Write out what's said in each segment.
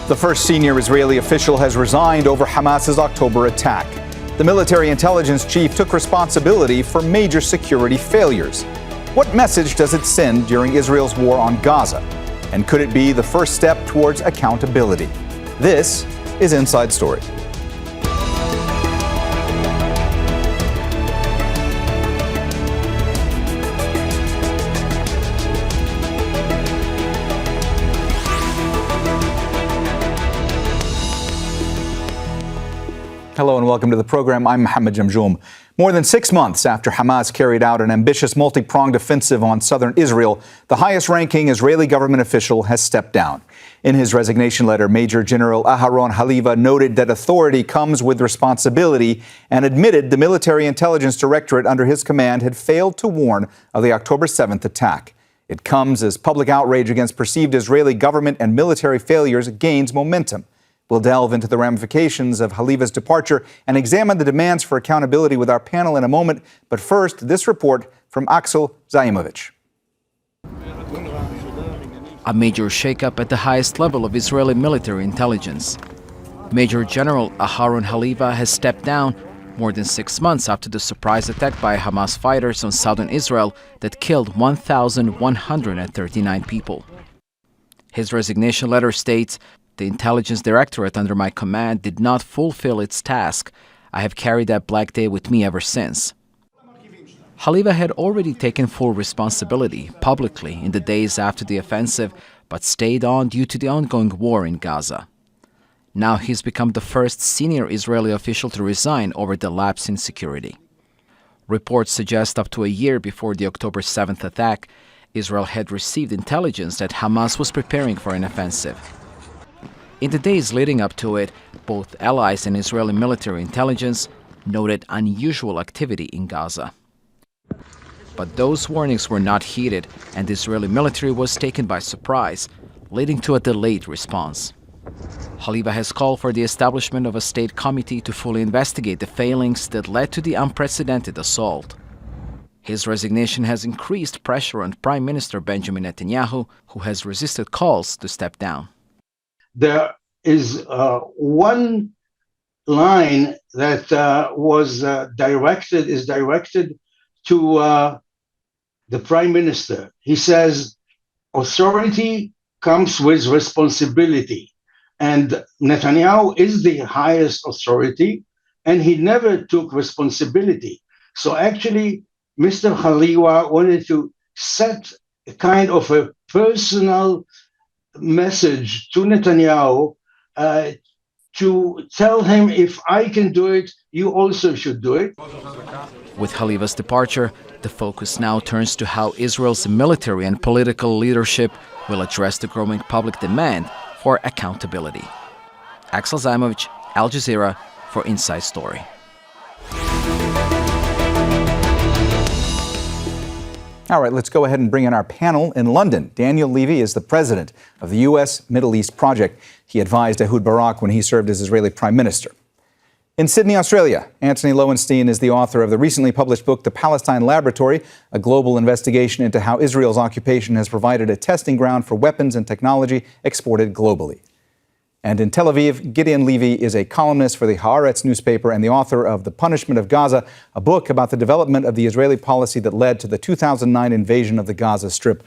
The first senior Israeli official has resigned over Hamas's October attack. The military intelligence chief took responsibility for major security failures. What message does it send during Israel's war on Gaza? And could it be the first step towards accountability? This is Inside Story. Hello and welcome to the program. I'm Mohammed Jamjoom. More than 6 months after Hamas carried out an ambitious multi-pronged offensive on southern Israel, the highest-ranking Israeli government official has stepped down. In his resignation letter, Major General Aharon Haliva noted that authority comes with responsibility and admitted the military intelligence directorate under his command had failed to warn of the October 7th attack. It comes as public outrage against perceived Israeli government and military failures gains momentum. We'll delve into the ramifications of Haliva's departure and examine the demands for accountability with our panel in a moment. But first, this report from Axel Zaimovich. A major shakeup at the highest level of Israeli military intelligence. Major General Aharon Haliva has stepped down more than 6 months after the surprise attack by Hamas fighters on southern Israel that killed 1,139 people. His resignation letter states, "The intelligence directorate under my command did not fulfill its task. I have carried that black day with me ever since." Haliva had already taken full responsibility publicly in the days after the offensive, but stayed on due to the ongoing war in Gaza. Now he's become the first senior Israeli official to resign over the lapse in security. Reports suggest up to a year before the October 7th attack, Israel had received intelligence that Hamas was preparing for an offensive. In the days leading up to it, both allies and Israeli military intelligence noted unusual activity in Gaza. But those warnings were not heeded, and the Israeli military was taken by surprise, leading to a delayed response. Haliva has called for the establishment of a state committee to fully investigate the failings that led to the unprecedented assault. His resignation has increased pressure on Prime Minister Benjamin Netanyahu, who has resisted calls to step down. There is one line that is directed to the Prime Minister. He says, authority comes with responsibility. And Netanyahu is the highest authority, and he never took responsibility. So actually, Mr. Haliva wanted to set a kind of a personal message to Netanyahu to tell him, if I can do it, you also should do it. With Haliva's departure, the focus now turns to how Israel's military and political leadership will address the growing public demand for accountability. Axel Zaimovich, Al Jazeera, for Inside Story. All right, let's go ahead and bring in our panel in London. Daniel Levy is the president of the U.S. Middle East Project. He advised Ehud Barak when he served as Israeli Prime Minister. In Sydney, Australia, Antony Loewenstein is the author of the recently published book, The Palestine Laboratory, a global investigation into how Israel's occupation has provided a testing ground for weapons and technology exported globally. And in Tel Aviv, Gideon Levy is a columnist for the Haaretz newspaper and the author of The Punishment of Gaza, a book about the development of the Israeli policy that led to the 2009 invasion of the Gaza Strip.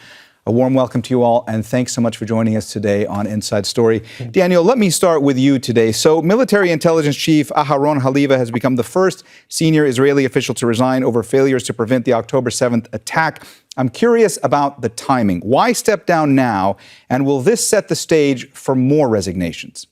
A warm welcome to you all, and thanks so much for joining us today on Inside Story. Daniel, let me start with you today. So, Military Intelligence Chief Aharon Haliva has become the first senior Israeli official to resign over failures to prevent the October 7th attack. I'm curious about the timing. Why step down now, and will this set the stage for more resignations?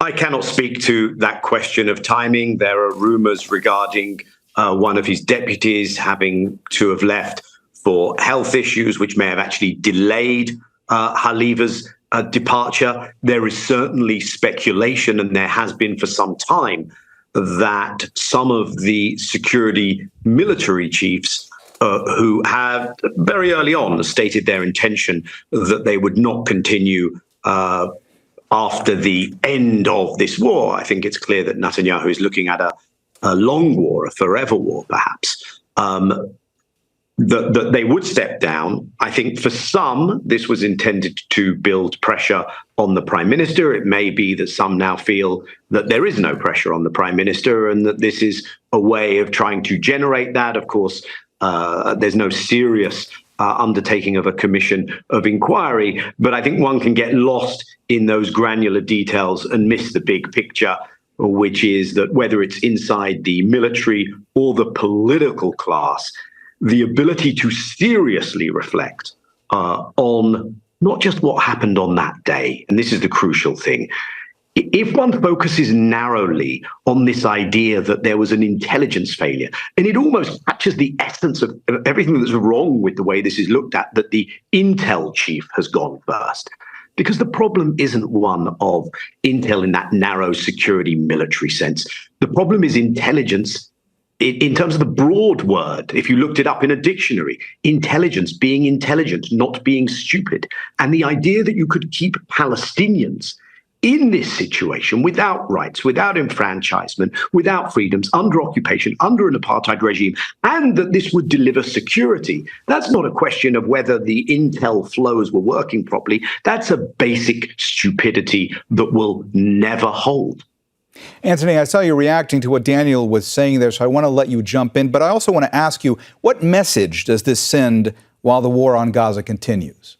I cannot speak to that question of timing. There are rumors regarding one of his deputies having to have left for health issues, which may have actually delayed Haliva's departure. There is certainly speculation, and there has been for some time, that some of the security military chiefs who have very early on stated their intention that they would not continue after the end of this war. I think it's clear that Netanyahu is looking at a long war, a forever war, perhaps. that they would step down. I think for some, this was intended to build pressure on the prime minister. It may be that some now feel that there is no pressure on the prime minister and that this is a way of trying to generate that. Of course, there's no serious undertaking of a commission of inquiry, but I think one can get lost in those granular details and miss the big picture, which is that whether it's inside the military or the political class, the ability to seriously reflect on not just what happened on that day, and this is the crucial thing. If one focuses narrowly on this idea that there was an intelligence failure, and it almost captures the essence of everything that's wrong with the way this is looked at, that the intel chief has gone first. Because the problem isn't one of intel in that narrow security military sense. The problem is intelligence in terms of the broad word. If you looked it up in a dictionary, intelligence, being intelligent, not being stupid. And the idea that you could keep Palestinians in this situation without rights, without enfranchisement, without freedoms, under occupation, under an apartheid regime, and that this would deliver security. That's not a question of whether the intel flows were working properly. That's a basic stupidity that will never hold. Antony, I saw you reacting to what Daniel was saying there, so I want to let you jump in. But I also want to ask you, what message does this send while the war on Gaza continues?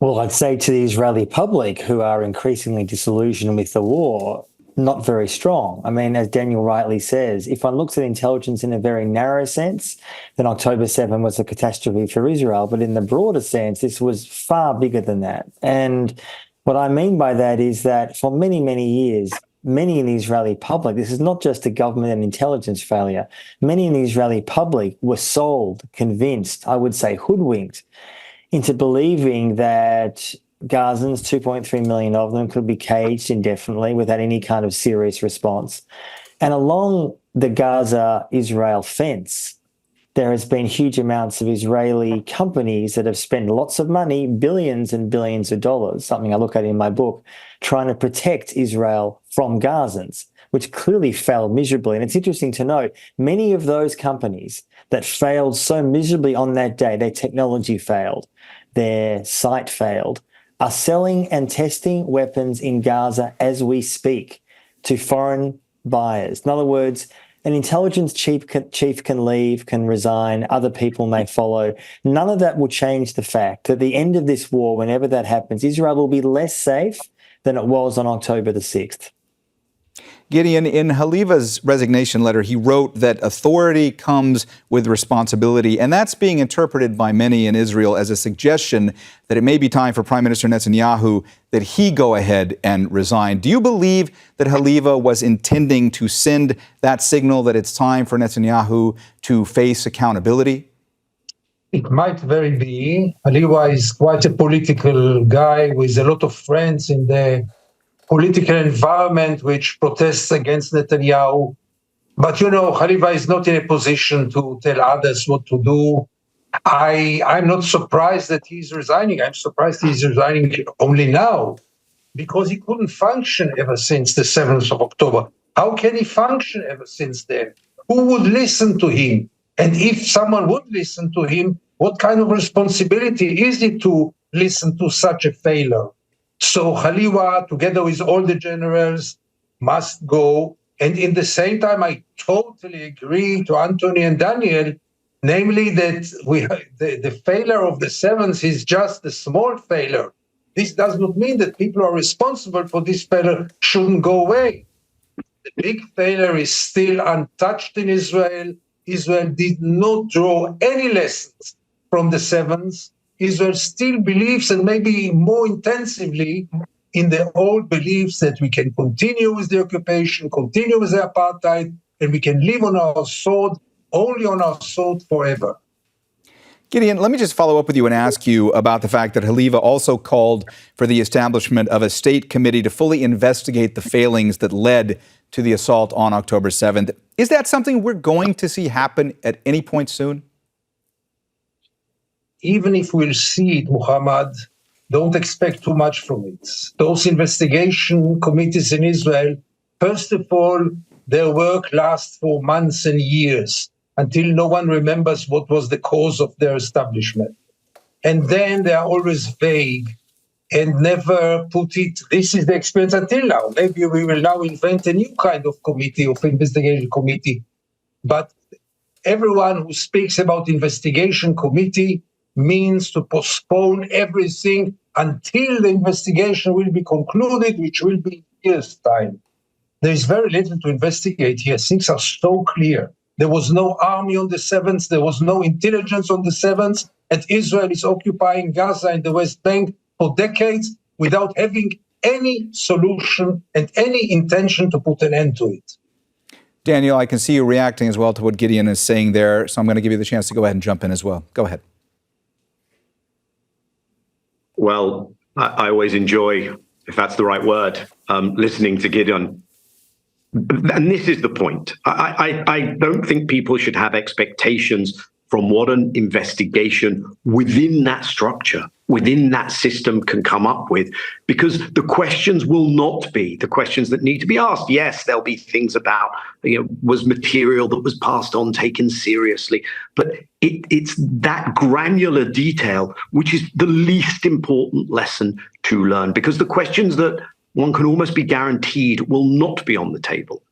Well, I'd say to the Israeli public, who are increasingly disillusioned with the war, not very strong. I mean, as Daniel rightly says, if one looks at intelligence in a very narrow sense, then October 7 was a catastrophe for Israel. But in the broader sense, this was far bigger than that. And what I mean by that is that for many, many years, many in the Israeli public, this is not just a government and intelligence failure, many in the Israeli public were sold, convinced, I would say hoodwinked, into believing that Gazans, 2.3 million of them, could be caged indefinitely without any kind of serious response. And along the Gaza-Israel fence, there has been huge amounts of Israeli companies that have spent lots of money, billions and billions of dollars, something I look at in my book, trying to protect Israel from Gazans, which clearly failed miserably. And it's interesting to note, many of those companies that failed so miserably on that day, their technology failed, their site failed, are selling and testing weapons in Gaza as we speak to foreign buyers. In other words, an intelligence chief can leave, can resign, other people may follow. None of that will change the fact that at the end of this war, whenever that happens, Israel will be less safe than it was on October the 6th. Gideon, in Haliva's resignation letter, he wrote that authority comes with responsibility, and that's being interpreted by many in Israel as a suggestion that it may be time for Prime Minister Netanyahu that he go ahead and resign. Do you believe that Haliva was intending to send that signal that it's time for Netanyahu to face accountability? It might very be. Haliva is quite a political guy with a lot of friends in the political environment which protests against Netanyahu. But, you know, Haliva is not in a position to tell others what to do. I'm not surprised that he's resigning. I'm surprised he's resigning only now, because he couldn't function ever since the 7th of October. How can he function ever since then? Who would listen to him? And if someone would listen to him, what kind of responsibility is it to listen to such a failure? So Haliva, together with all the generals, must go. And in the same time, I totally agree to Antony and Daniel, namely that the failure of the 7th is just a small failure. This does not mean that people who are responsible for this failure shouldn't go away. The big failure is still untouched in Israel. Israel did not draw any lessons from the 7th. Israel still believes, and maybe more intensively, in the old beliefs that we can continue with the occupation, continue with the apartheid, and we can live on our sword, only on our sword forever. Gideon, let me just follow up with you and ask you about the fact that Haliva also called for the establishment of a state committee to fully investigate the failings that led to the assault on October 7th. Is that something we're going to see happen at any point soon? Even if we'll see it, Mohammed, don't expect too much from it. Those investigation committees in Israel, first of all, their work lasts for months and years. until no one remembers what was the cause of their establishment. And then they are always vague and never put it, this is the experience until now. Maybe we will now invent a new kind of committee, of investigation committee. But everyone who speaks about investigation committee means to postpone everything until the investigation will be concluded, which will be years' time. There is very little to investigate here. Things are so clear. There was no army on the 7th. There was no intelligence on the 7th. And Israel is occupying Gaza and the West Bank for decades without having any solution and any intention to put an end to it. Daniel, I can see you reacting as well to what Gideon is saying there, so I'm going to give you the chance to go ahead and jump in as well. Go ahead. Well, I always enjoy, if that's the right word, listening to Gideon. And this is the point. I don't think people should have expectations from what an investigation within that structure, within that system can come up with, because the questions will not be the questions that need to be asked. Yes, there'll be things about, was material that was passed on taken seriously, but it's that granular detail which is the least important lesson to learn, because the questions that one can almost be guaranteed will not be on the table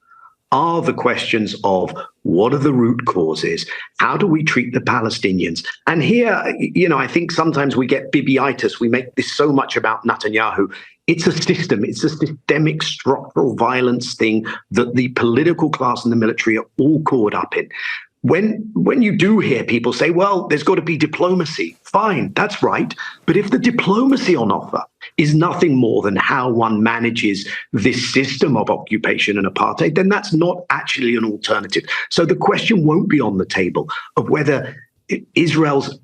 are the questions of what are the root causes? How do we treat the Palestinians? And here, I think sometimes we get Bibiitis. We make this so much about Netanyahu. It's a system. It's a systemic structural violence thing that the political class and the military are all caught up in. When you do hear people say, well, there's got to be diplomacy, fine, that's right. But if the diplomacy on offer is nothing more than how one manages this system of occupation and apartheid, then that's not actually an alternative. So the question won't be on the table of whether Israel's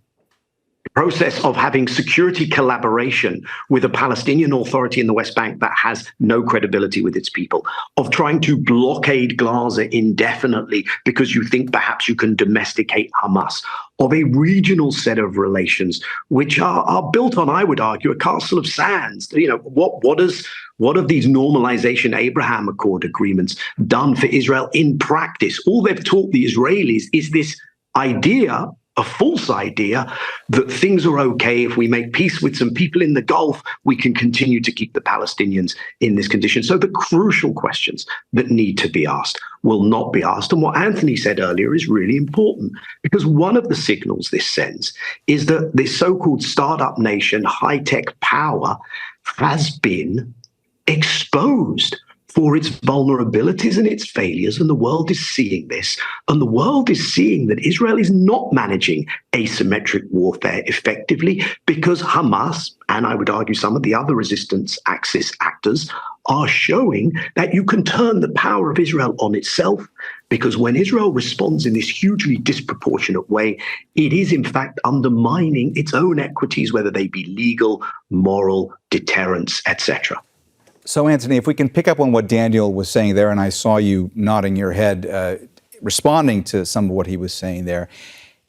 process of having security collaboration with a Palestinian Authority in the West Bank that has no credibility with its people, of trying to blockade Gaza indefinitely because you think perhaps you can domesticate Hamas, of a regional set of relations which are built on, I would argue, a castle of sands. What have these normalization Abraham Accord agreements done for Israel in practice? All they've taught the Israelis is this idea, a false idea, that things are okay if we make peace with some people in the Gulf, we can continue to keep the Palestinians in this condition. So the crucial questions that need to be asked will not be asked. And what Antony said earlier is really important, because one of the signals this sends is that this so-called startup nation, high-tech power, has been exposed for its vulnerabilities and its failures, and the world is seeing this. And the world is seeing that Israel is not managing asymmetric warfare effectively because Hamas, and I would argue some of the other resistance axis actors, are showing that you can turn the power of Israel on itself, because when Israel responds in this hugely disproportionate way, it is in fact undermining its own equities, whether they be legal, moral, deterrence, etc. So, Antony, if we can pick up on what Daniel was saying there, and I saw you nodding your head, responding to some of what he was saying there.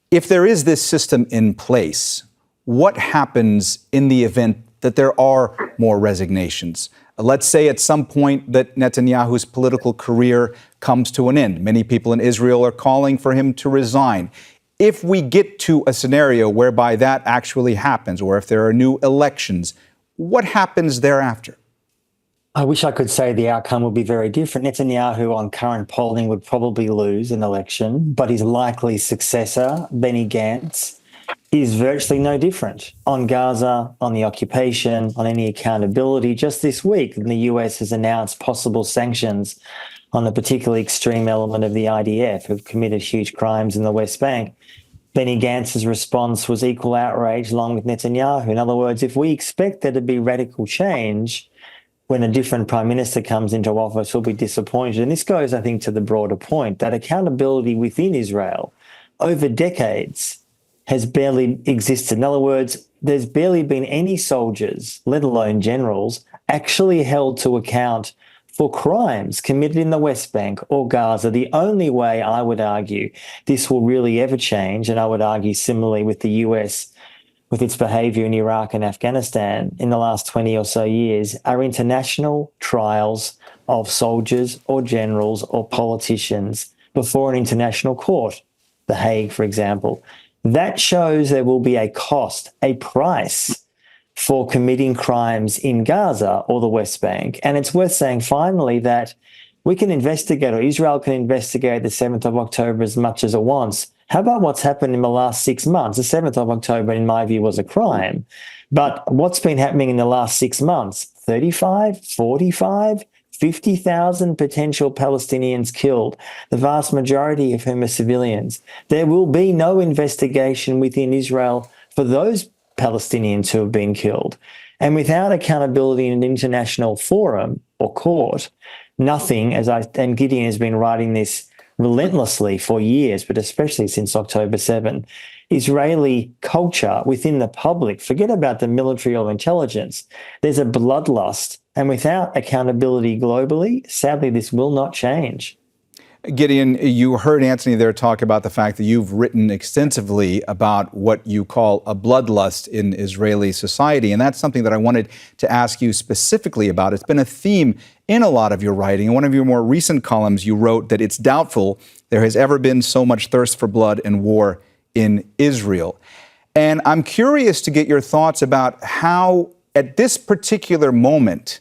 If there is this system in place, what happens in the event that there are more resignations? Let's say at some point that Netanyahu's political career comes to an end. Many people in Israel are calling for him to resign. If we get to a scenario whereby that actually happens, or if there are new elections, what happens thereafter? I wish I could say the outcome would be very different. Netanyahu, on current polling, would probably lose an election, but his likely successor, Benny Gantz, is virtually no different on Gaza, on the occupation, on any accountability. Just this week, the US has announced possible sanctions on a particularly extreme element of the IDF who've committed huge crimes in the West Bank. Benny Gantz's response was equal outrage along with Netanyahu. In other words, if we expect there to be radical change, when a different prime minister comes into office, we'll be disappointed. And this goes, I think, to the broader point that accountability within Israel over decades has barely existed. In other words, there's barely been any soldiers, let alone generals, actually held to account for crimes committed in the West Bank or Gaza. The only way, I would argue, this will really ever change, and I would argue similarly with the US, with its behaviour in Iraq and Afghanistan in the last 20 or so years, are international trials of soldiers or generals or politicians before an international court. The Hague, for example. That shows there will be a cost, a price for committing crimes in Gaza or the West Bank. And it's worth saying finally that we can investigate, or Israel can investigate the 7th of October as much as it wants. How about what's happened in the last 6 months? The 7th of October, in my view, was a crime. But what's been happening in the last 6 months? 35, 45, 50,000 potential Palestinians killed, the vast majority of whom are civilians. There will be no investigation within Israel for those Palestinians who have been killed. And without accountability in an international forum or court, nothing, and Gideon has been writing this relentlessly for years, but especially since October 7, Israeli culture within the public, forget about the military or intelligence, there's a bloodlust. And without accountability globally, sadly, this will not change. Gideon, you heard Antony there talk about the fact that you've written extensively about what you call a bloodlust in Israeli society. And that's something that I wanted to ask you specifically about. It's been a theme in a lot of your writing. In one of your more recent columns, you wrote that it's doubtful there has ever been so much thirst for blood and war in Israel. And I'm curious to get your thoughts about how, at this particular moment,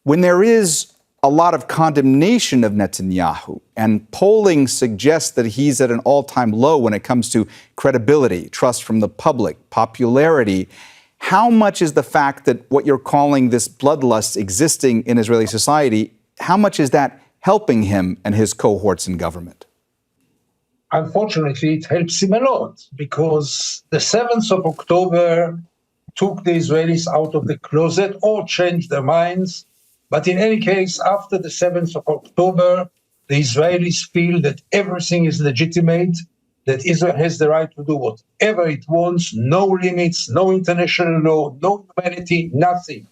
when there is a lot of condemnation of Netanyahu, and polling suggests that he's at an all-time low when it comes to credibility, trust from the public, popularity. How much is the fact that what you're calling this bloodlust existing in Israeli society, how much is that helping him and his cohorts in government? Unfortunately, it helps him a lot, because the 7th of October took the Israelis out of the closet or changed their minds. But in any case, after the 7th of October, the Israelis feel that everything is legitimate, that Israel has the right to do whatever it wants, no limits, no international law, no humanity, nothing.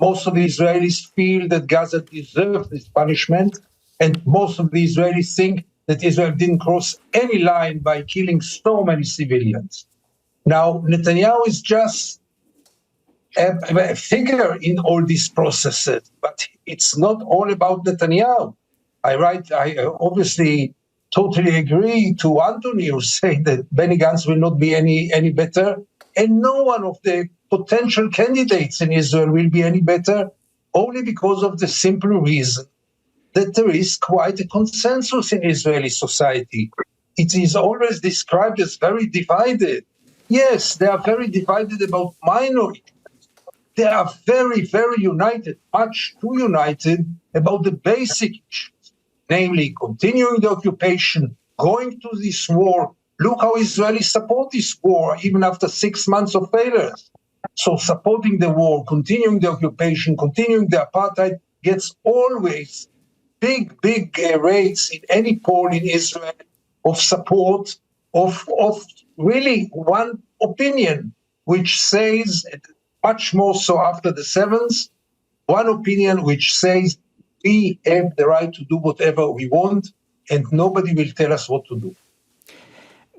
Most of the Israelis feel that Gaza deserves this punishment, and most of the Israelis think that Israel didn't cross any line by killing so many civilians. Now, Netanyahu is just a figure in all these processes, but it's not all about Netanyahu. I obviously totally agree to Antony, who said that Benny Gantz will not be any better, and no one of the potential candidates in Israel will be any better, only because of the simple reason that there is quite a consensus in Israeli society. It is always described as very divided. Yes, they are very divided about minorities. They are very, very united, much too united about the basic issues, namely continuing the occupation, going to this war. Look how Israelis support this war, even after 6 months of failures. So supporting the war, continuing the occupation, continuing the apartheid gets always big rates in any poll in Israel of support of really one opinion, which says, much more so after the 7th, one opinion which says we have the right to do whatever we want and nobody will tell us what to do.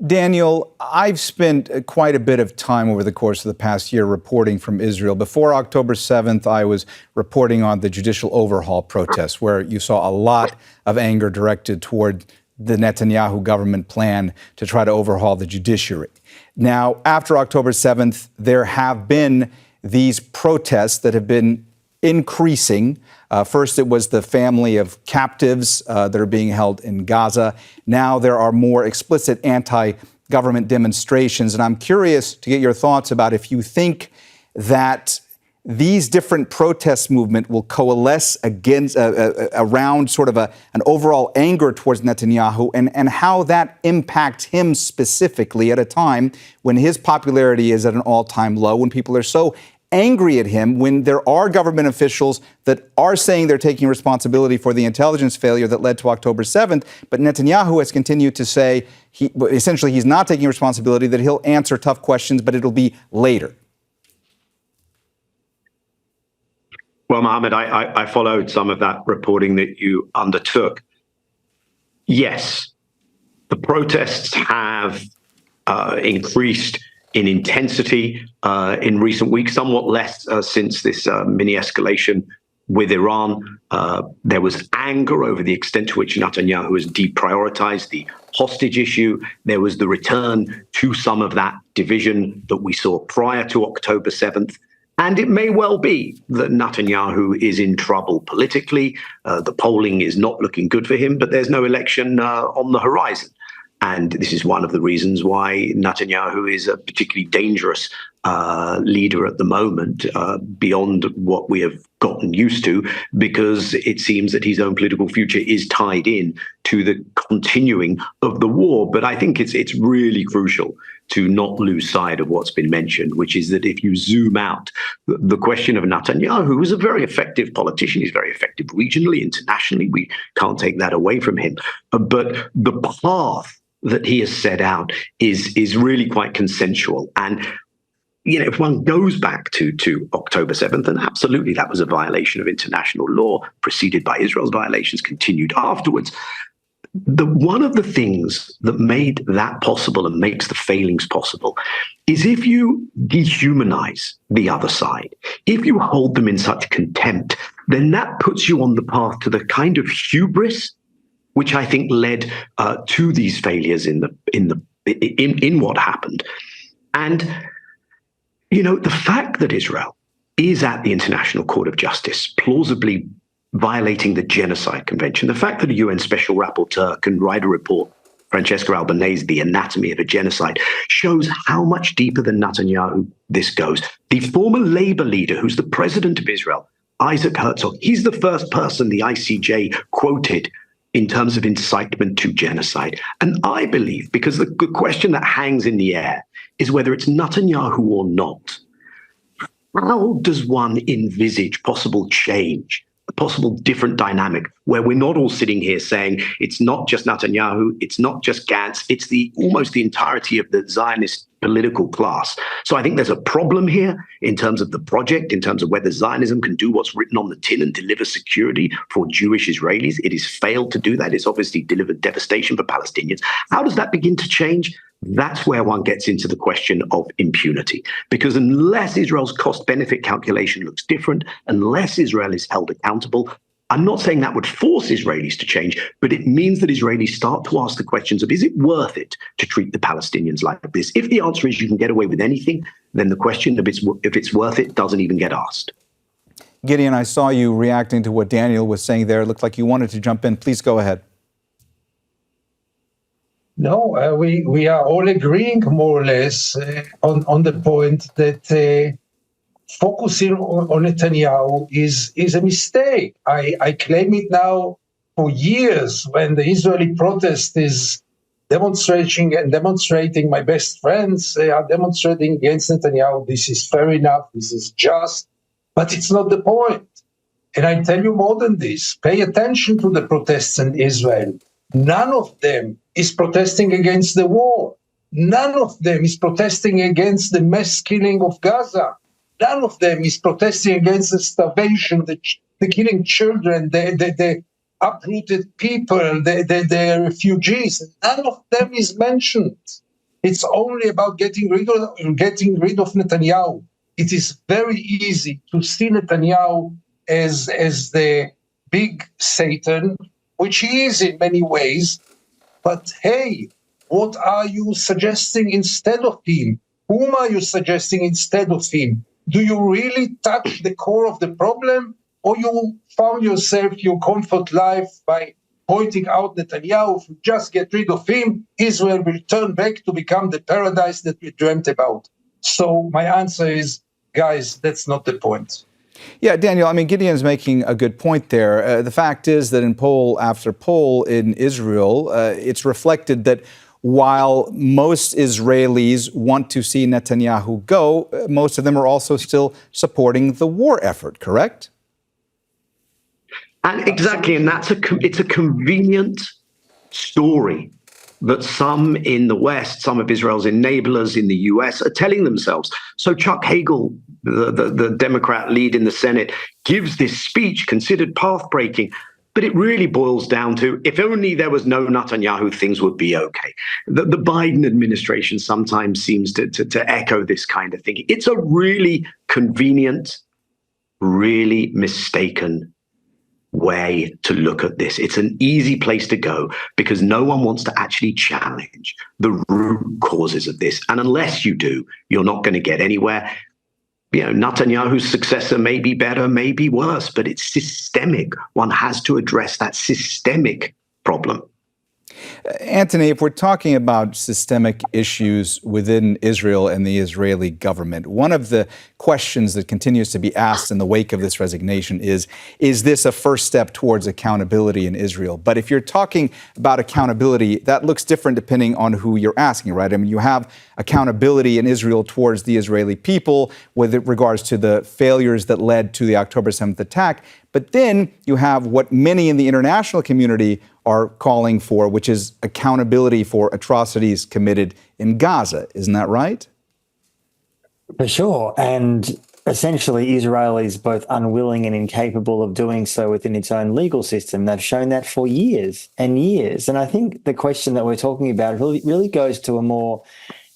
Daniel, I've spent quite a bit of time over the course of the past year reporting from Israel. Before October 7th, I was reporting on the judicial overhaul protests, where you saw a lot of anger directed toward the Netanyahu government plan to try to overhaul the judiciary. Now, after October 7th, there have been these protests that have been increasing. First, it was the family of captives that are being held in Gaza. Now there are more explicit anti-government demonstrations. And I'm curious to get your thoughts about if you think that these different protest movement will coalesce against around sort of an overall anger towards Netanyahu, and how that impacts him specifically at a time when his popularity is at an all-time low, when people are so angry at him, when there are government officials that are saying they're taking responsibility for the intelligence failure that led to October 7th, but Netanyahu has continued to say essentially he's not taking responsibility, that he'll answer tough questions, but it'll be later. Well, Mohammed, I followed some of that reporting that you undertook. Yes, the protests have increased in intensity in recent weeks, somewhat less since this mini escalation with Iran. There was anger over the extent to which Netanyahu has deprioritized the hostage issue. There was the return to some of that division that we saw prior to October 7th. And it may well be that Netanyahu is in trouble politically. The polling is not looking good for him, but there's no election on the horizon. And this is one of the reasons why Netanyahu is a particularly dangerous leader at the moment, beyond what we have gotten used to, because it seems that his own political future is tied in to the continuing of the war. But I think it's really crucial to not lose sight of what's been mentioned, which is that if you zoom out, the question of Netanyahu, who is a very effective politician, he's very effective regionally, internationally, we can't take that away from him. But the path that he has set out is really quite consensual. And if one goes back to October 7th, and absolutely that was a violation of international law, preceded by Israel's violations, continued afterwards. One of the things that made that possible and makes the failings possible is if you dehumanize the other side, if you hold them in such contempt, then that puts you on the path to the kind of hubris which I think led to these failures in what happened. And the fact that Israel is at the International Court of Justice, plausibly violating the Genocide Convention, the fact that a UN Special Rapporteur can write a report, Francesca Albanese, The Anatomy of a Genocide, shows how much deeper than Netanyahu this goes. The former Labour leader, who's the president of Israel, Isaac Herzog, he's the first person the ICJ quoted in terms of incitement to genocide. And I believe, because the question that hangs in the air is whether it's Netanyahu or not, how does one envisage possible change, a possible different dynamic, where we're not all sitting here saying it's not just Netanyahu, it's not just Gantz, it's almost the entirety of the Zionist political class. So I think there's a problem here in terms of the project, in terms of whether Zionism can do what's written on the tin and deliver security for Jewish Israelis. It has failed to do that. It's obviously delivered devastation for Palestinians. How does that begin to change? That's where one gets into the question of impunity. Because unless Israel's cost-benefit calculation looks different, unless Israel is held accountable, I'm not saying that would force Israelis to change, but it means that Israelis start to ask the questions of, is it worth it to treat the Palestinians like this? If the answer is you can get away with anything, then the question of if it's worth it doesn't even get asked. Gideon, I saw you reacting to what Daniel was saying there. It looked like you wanted to jump in. Please go ahead. No, we are all agreeing more or less on the point that focusing on Netanyahu is a mistake. I claim it now for years when the Israeli protest is demonstrating. My best friends are demonstrating against Netanyahu. This is fair enough. This is just, but it's not the point. And I tell you more than this. Pay attention to the protests in Israel. None of them is protesting against the war. None of them is protesting against the mass killing of Gaza. None of them is protesting against the starvation, the killing children, the uprooted people, the refugees. None of them is mentioned. It's only about getting rid of Netanyahu. It is very easy to see Netanyahu as the big Satan, which he is in many ways. But hey, what are you suggesting instead of him? Whom are you suggesting instead of him? Do you really touch the core of the problem? Or you found yourself your comfort life by pointing out Netanyahu? If you just get rid of him, Israel will turn back to become the paradise that we dreamt about. So my answer is, guys, that's not the point. Yeah, Daniel, I mean, Gideon's making a good point there. The fact is that in poll after poll in Israel, it's reflected that while most Israelis want to see Netanyahu go, most of them are also still supporting the war effort, correct? And exactly, and it's a convenient story that some in the West, some of Israel's enablers in the US are telling themselves. So Chuck Hagel, the Democrat lead in the Senate, gives this speech considered path-breaking, but it really boils down to, if only there was no Netanyahu, things would be okay. The Biden administration sometimes seems to echo this kind of thinking. It's a really convenient, really mistaken way to look at this. It's an easy place to go because no one wants to actually challenge the root causes of this. And unless you do, you're not going to get anywhere. Netanyahu's successor may be better, may be worse, but it's systemic. One has to address that systemic problem. Antony, if we're talking about systemic issues within Israel and the Israeli government, one of the questions that continues to be asked in the wake of this resignation is this a first step towards accountability in Israel? But if you're talking about accountability, that looks different depending on who you're asking, right? I mean, you have accountability in Israel towards the Israeli people with regards to the failures that led to the October 7th attack. But then you have what many in the international community are calling for, which is accountability for atrocities committed in Gaza. Isn't that right? For sure. And essentially, Israel is both unwilling and incapable of doing so within its own legal system. They've shown that for years and years. And I think the question that we're talking about really goes to a more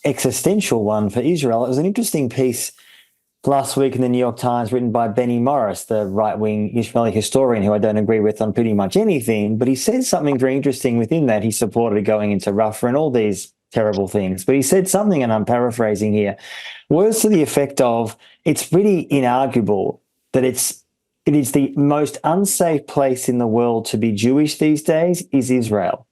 existential one for Israel. It was an interesting piece last week in the New York Times written by Benny Morris, the right-wing Israeli historian who I don't agree with on pretty much anything, but he said something very interesting within that. He supported going into Rafah and all these terrible things. But he said something, and I'm paraphrasing here, words to the effect of, it's pretty inarguable that it is the most unsafe place in the world to be Jewish these days is Israel.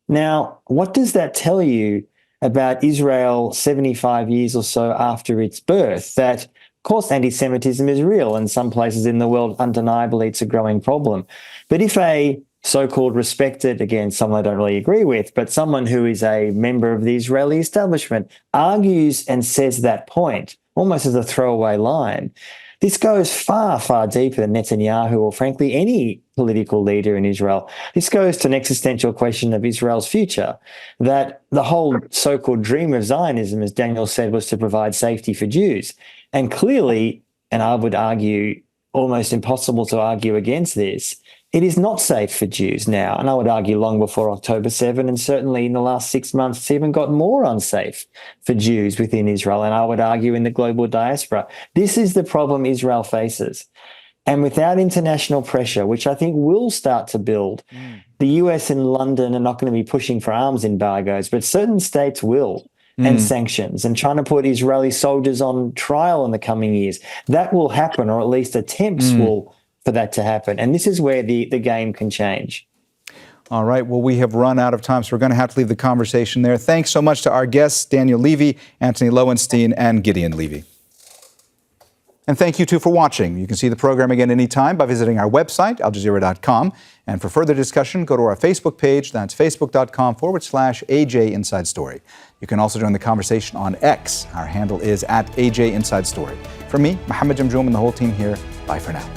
Now, what does that tell you about Israel 75 years or so after its birth? That, of course, anti-Semitism is real, and some places in the world, undeniably, it's a growing problem. But if a so-called respected, again, someone I don't really agree with, but someone who is a member of the Israeli establishment argues and says that point, almost as a throwaway line, this goes far, far deeper than Netanyahu or, frankly, any political leader in Israel. This goes to an existential question of Israel's future, that the whole so-called dream of Zionism, as Daniel said, was to provide safety for Jews. And clearly, and I would argue almost impossible to argue against this, it is not safe for Jews now. And I would argue long before October 7, and certainly in the last 6 months, it's even got more unsafe for Jews within Israel. And I would argue in the global diaspora. This is the problem Israel faces. And without international pressure, which I think will start to build, the US and London are not going to be pushing for arms embargoes, but certain states will, and sanctions, and trying to put Israeli soldiers on trial in the coming years. That will happen, or at least attempts will for that to happen. And this is where the game can change. All right. Well, we have run out of time, so we're going to have to leave the conversation there. Thanks so much to our guests, Daniel Levy, Antony Loewenstein, and Gideon Levy. And thank you, too, for watching. You can see the program again anytime by visiting our website, aljazeera.com. And for further discussion, go to our Facebook page. That's facebook.com/AJ Inside Story. You can also join the conversation on X. Our handle is @AJ Inside Story. For me, Mohammed, Jamjoom, and the whole team here, bye for now.